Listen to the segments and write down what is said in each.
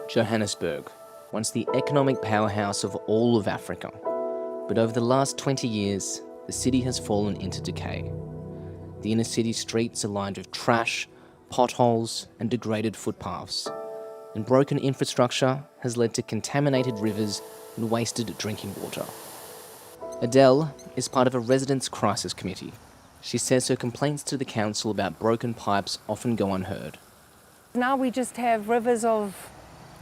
Johannesburg, once the economic powerhouse of all of Africa. But over the last 20 years, the city has fallen into decay. The inner city streets are lined with trash, potholes and degraded footpaths. And broken infrastructure has led to contaminated rivers and wasted drinking water. Adele is part of a residents' crisis committee. She says her complaints to the council about broken pipes often go unheard. Now we just have rivers of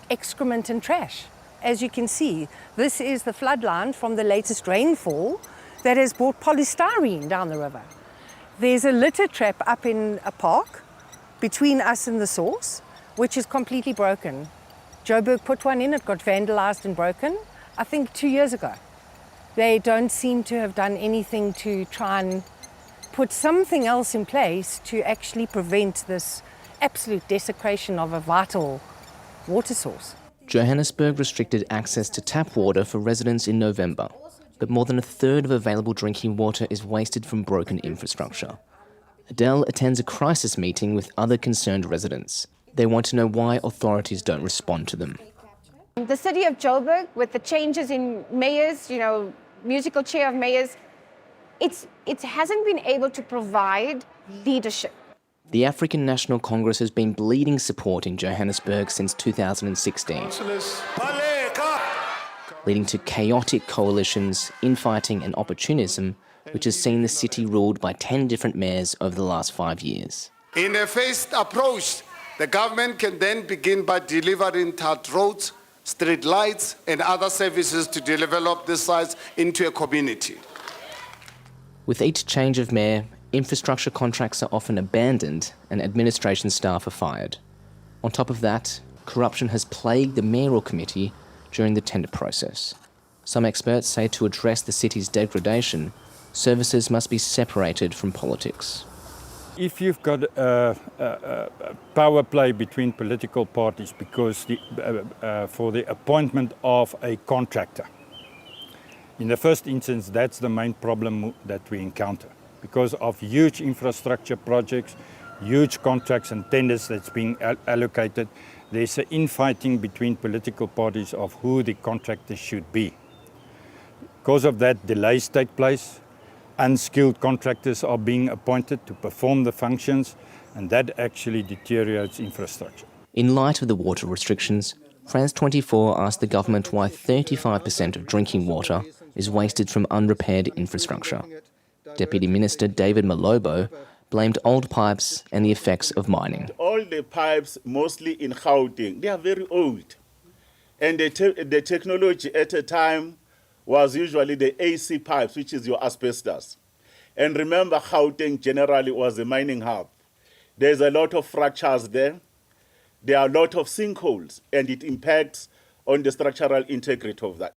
excrement and trash. As you can see, this is the flood line from the latest rainfall that has brought polystyrene down the river. There's a litter trap up in a park between us and the source, which is completely broken. Joburg put one in, it got vandalized and broken, I think 2 years ago. They don't seem to have done anything to try and put something else in place to actually prevent this absolute desecration of a vital water source. Johannesburg restricted access to tap water for residents in November, but more than a third of available drinking water is wasted from broken infrastructure. Adele attends a crisis meeting with other concerned residents. They want to know why authorities don't respond to them. The city of Joburg, with the changes in mayors, musical chair of mayors, it hasn't been able to provide leadership. The African National Congress has been bleeding support in Johannesburg since 2016, leading to chaotic coalitions, infighting and opportunism, which has seen the city ruled by 10 different mayors over the last 5 years. In a phased approach, the government can then begin by delivering tarred roads, street lights and other services to develop this site into a community. With each change of mayor, infrastructure contracts are often abandoned and administration staff are fired. On top of that, corruption has plagued the mayoral committee during the tender process. Some experts say to address the city's degradation, services must be separated from politics. If you've got a power play between political parties because for the appointment of a contractor, in the first instance, that's the main problem that we encounter. Because of huge infrastructure projects, huge contracts and tenders that's being allocated, there's an infighting between political parties of who the contractors should be. Because of that, delays take place, unskilled contractors are being appointed to perform the functions, and that actually deteriorates infrastructure. In light of the water restrictions, France 24 asked the government why 35% of drinking water is wasted from unrepaired infrastructure. Deputy Minister David Malobo blamed old pipes and the effects of mining. All the pipes, mostly in Gauteng, they are very old. And the technology at the time was usually the AC pipes, which is your asbestos. And remember, Gauteng generally was a mining hub. There's a lot of fractures there. There are a lot of sinkholes, and it impacts on the structural integrity of that.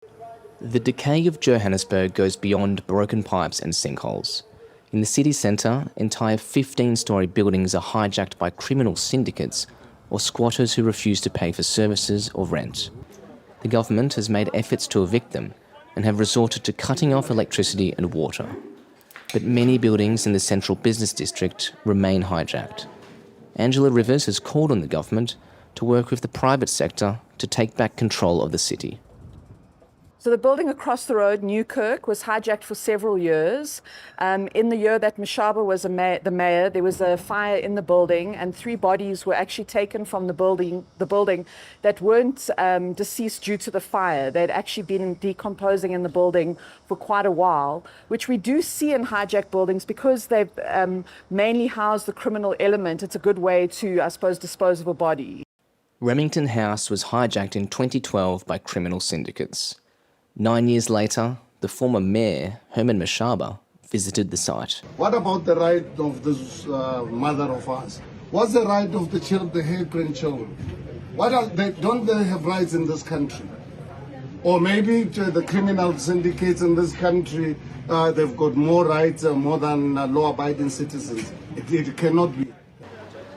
The decay of Johannesburg goes beyond broken pipes and sinkholes. In the city centre, entire 15-storey buildings are hijacked by criminal syndicates or squatters who refuse to pay for services or rent. The government has made efforts to evict them and have resorted to cutting off electricity and water. But many buildings in the central business district remain hijacked. Angela Rivers has called on the government to work with the private sector to take back control of the city. So the building across the road, Newkirk, was hijacked for several years. In the year that Mashaba was the mayor, there was a fire in the building and 3 bodies were actually taken from the building that weren't deceased due to the fire. They'd actually been decomposing in the building for quite a while, which we do see in hijacked buildings because they've mainly housed the criminal element. It's a good way to, I suppose, dispose of a body. Remington House was hijacked in 2012 by criminal syndicates. 9 years later, the former mayor, Herman Mashaba, visited the site. What about the right of this mother of us? What's the right of the children, the hair-print children? Don't they have rights in this country? Or maybe the criminal syndicates in this country, they've got more rights, more than law-abiding citizens. It cannot be.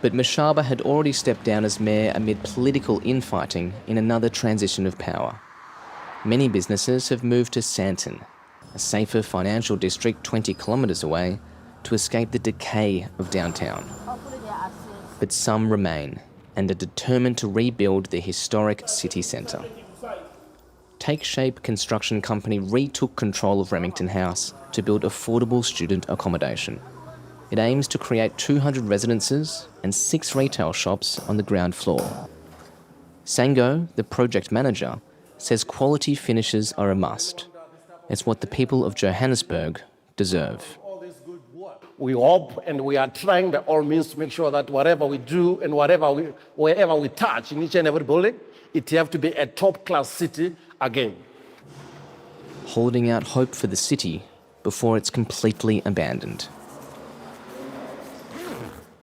But Mashaba had already stepped down as mayor amid political infighting in another transition of power. Many businesses have moved to Sandton, a safer financial district 20 kilometres away, to escape the decay of downtown. But some remain, and are determined to rebuild the historic city centre. Take Shape construction company retook control of Remington House to build affordable student accommodation. It aims to create 200 residences and 6 retail shops on the ground floor. Sango, the project manager, says quality finishes are a must. It's what the people of Johannesburg deserve. We hope and we are trying by all means to make sure that whatever we do and wherever we touch in each and every building, it have to be a top-class city again. Holding out hope for the city before it's completely abandoned.